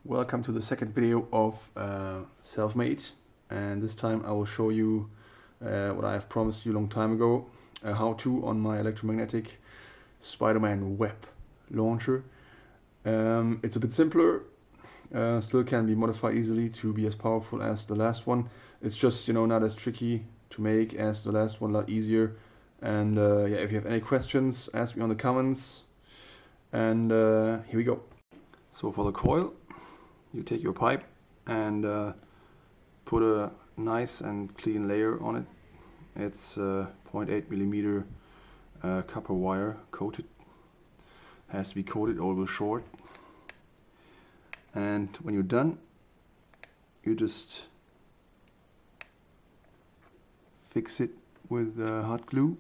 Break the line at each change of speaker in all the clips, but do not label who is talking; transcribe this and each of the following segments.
Welcome to the second video of Selfmade, and this time I will show you what I have promised you a long time ago, a how-to on my Electromagnetic Spiderman web launcher. It's a bit simpler, still can be modified easily to be as powerful as the last one. It's just, not as tricky to make as the last one, a lot easier. And yeah, if you have any questions, ask me on the comments. And here we go. So for the coil, you take your pipe and put a nice and clean layer on it. It's 0.8 millimeter copper wire coated. Has to be coated or it will short. And when you're done, you just fix it with hot glue.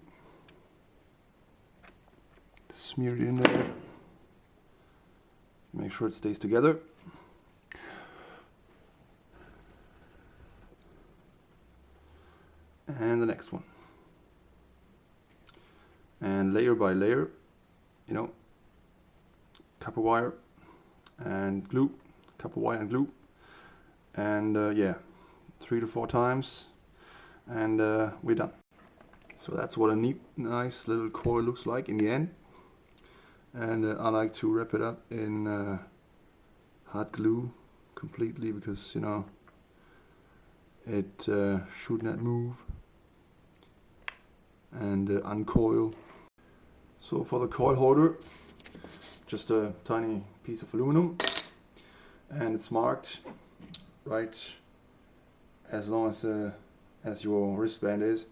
Smear it in there. Make sure it stays together. And the next one. And layer by layer, copper wire and glue, copper wire and glue. And yeah, 3 to 4 times, and we're done. So that's what a nice little coil looks like in the end. And I like to wrap it up in hot glue completely because, it should not move. And uncoil. So for the coil holder, just a tiny piece of aluminum, and it's marked right as long as your wristband is.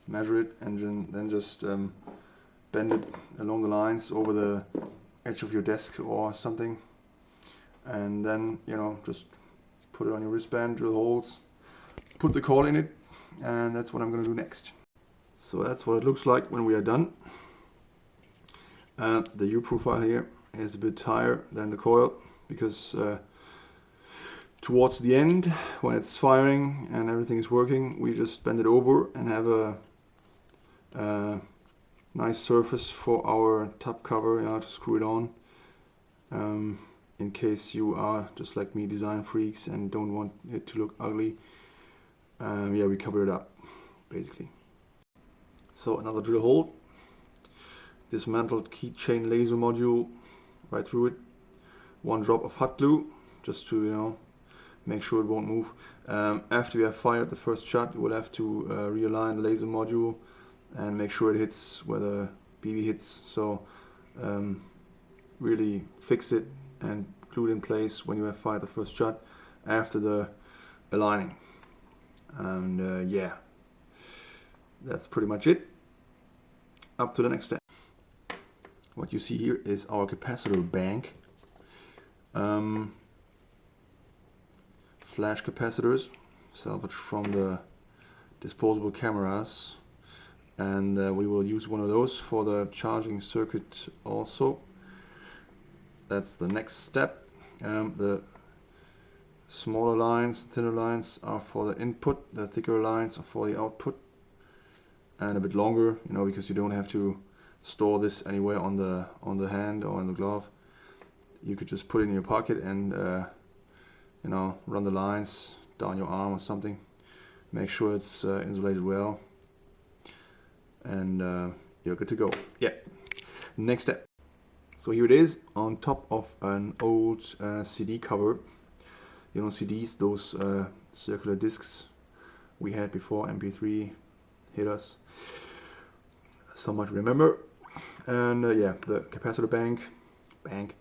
Measure it and then just bend it along the lines over the edge of your desk or something, and then just put it on your wristband, drill holes, put the coil in it, and that's what I'm going to do next. So that's what it looks like when we are done. The U-profile here is a bit higher than the coil because towards the end, when it's firing and everything is working, we just bend it over and have a nice surface for our top cover, to screw it on. In case you are just like me, design freaks, and don't want it to look ugly. Yeah, we cover it up basically. So another drill hole, dismantled keychain laser module right through it. 1 drop of hot glue just to make sure it won't move. After you have fired the first shot, you will have to realign the laser module and make sure it hits where the BB hits. So really fix it and glue it in place when you have fired the first shot after the aligning. And yeah, that's pretty much it. Up to the next step. What you see here is our capacitor bank. Flash capacitors, salvaged from the disposable cameras. And we will use one of those for the charging circuit also. That's the next step. The smaller lines, thinner lines are for the input, the thicker lines are for the output. And a bit longer, because you don't have to store this anywhere on the hand or on the glove. You could just put it in your pocket and run the lines down your arm or something. Make sure it's insulated well, and you're good to go. Yeah. Next step. So here it is on top of an old CD cover. CDs, those circular discs we had before MP3 hit us. Some might remember. And yeah, the capacitor bank,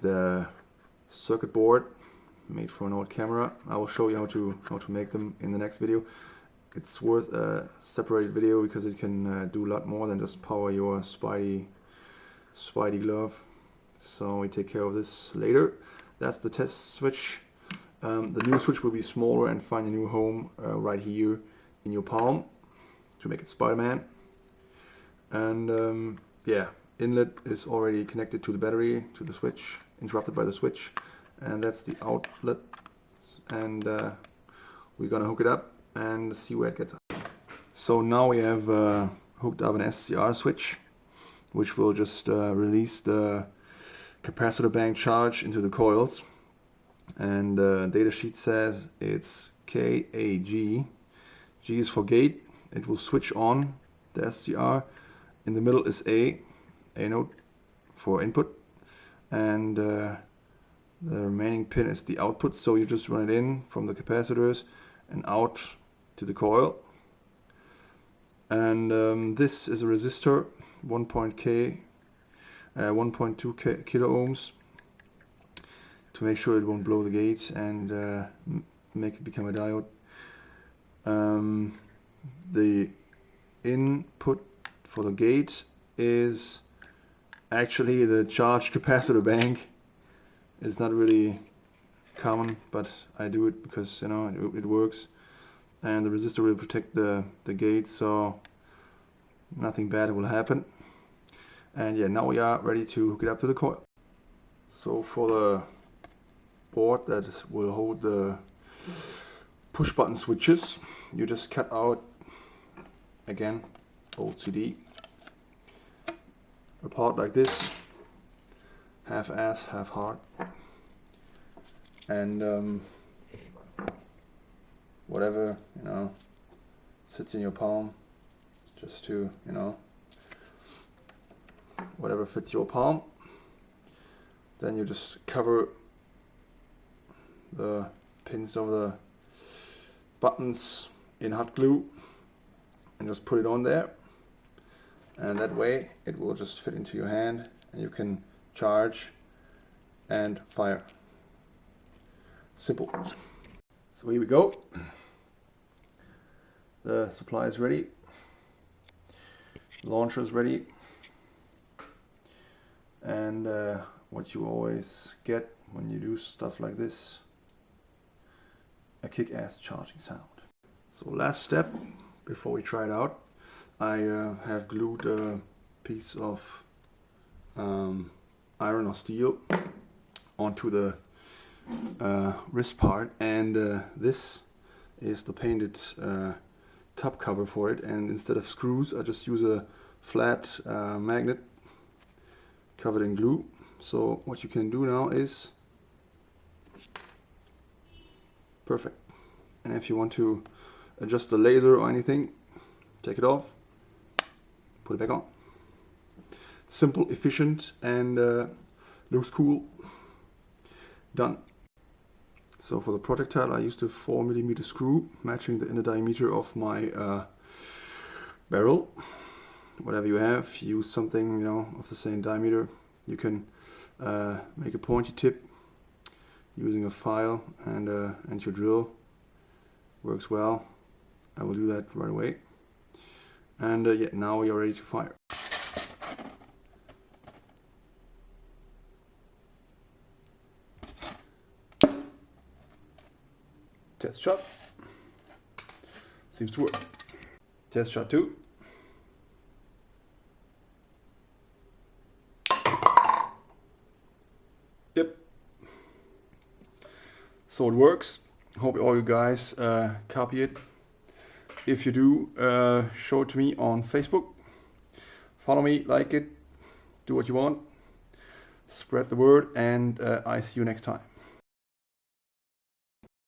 the circuit board made from an old camera. I will show you how to make them in the next video. It's worth a separated video because it can do a lot more than just power your Spidey glove. So we take care of this later. That's the test switch. The new switch will be smaller and find a new home right here in your palm to make it Spiderman. And yeah, inlet is already connected to the battery, to the switch, interrupted by the switch, and that's the outlet. And we're gonna hook it up and see where it gets us. So now we have hooked up an SCR switch, which will just release the capacitor bank charge into the coils, and the datasheet says it's KAG. G is for gate. It will switch on the SDR. In the middle is A node for input, and the remaining pin is the output. So you just run it in from the capacitors and out to the coil. And this is a resistor, 1.2 kilo ohms, to make sure it won't blow the gate and make it become a diode. The input for the gate is actually the charged capacitor bank. It's not really common, but I do it because, you know, it works. And the resistor will protect the gate, so nothing bad will happen. And yeah, now we are ready to hook it up to the coil. So for the board that will hold the push button switches, you just cut out, again, old CD, a part like this, half ass, half hard, and whatever, you know, sits in your palm, just to, you know, whatever fits your palm. Then you just cover the pins of the buttons in hot glue and just put it on there, and that way it will just fit into your hand and you can charge and fire. Simple. So here we go. The supply is ready, the launcher is ready, and what you always get when you do stuff like this, a kick-ass charging sound. So last step before we try it out, I have glued a piece of iron or steel onto the wrist part, and this is the painted top cover for it, and instead of screws I just use a flat magnet covered in glue. So what you can do now is perfect. And if you want to adjust the laser or anything, take it off, put it back on. Simple, efficient, and looks cool. Done. So for the projectile I used a 4mm screw matching the inner diameter of my barrel. Whatever you have, use something, you know, of the same diameter. You can make a pointy tip using a file and your drill. Works well. I will do that right away. And yeah, now we are ready to fire. Test shot. Seems to work. Test shot 2. Yep. So it works. Hope all you guys copy it. If you do, show it to me on Facebook. Follow me, like it, do what you want. Spread the word, and I see you next time.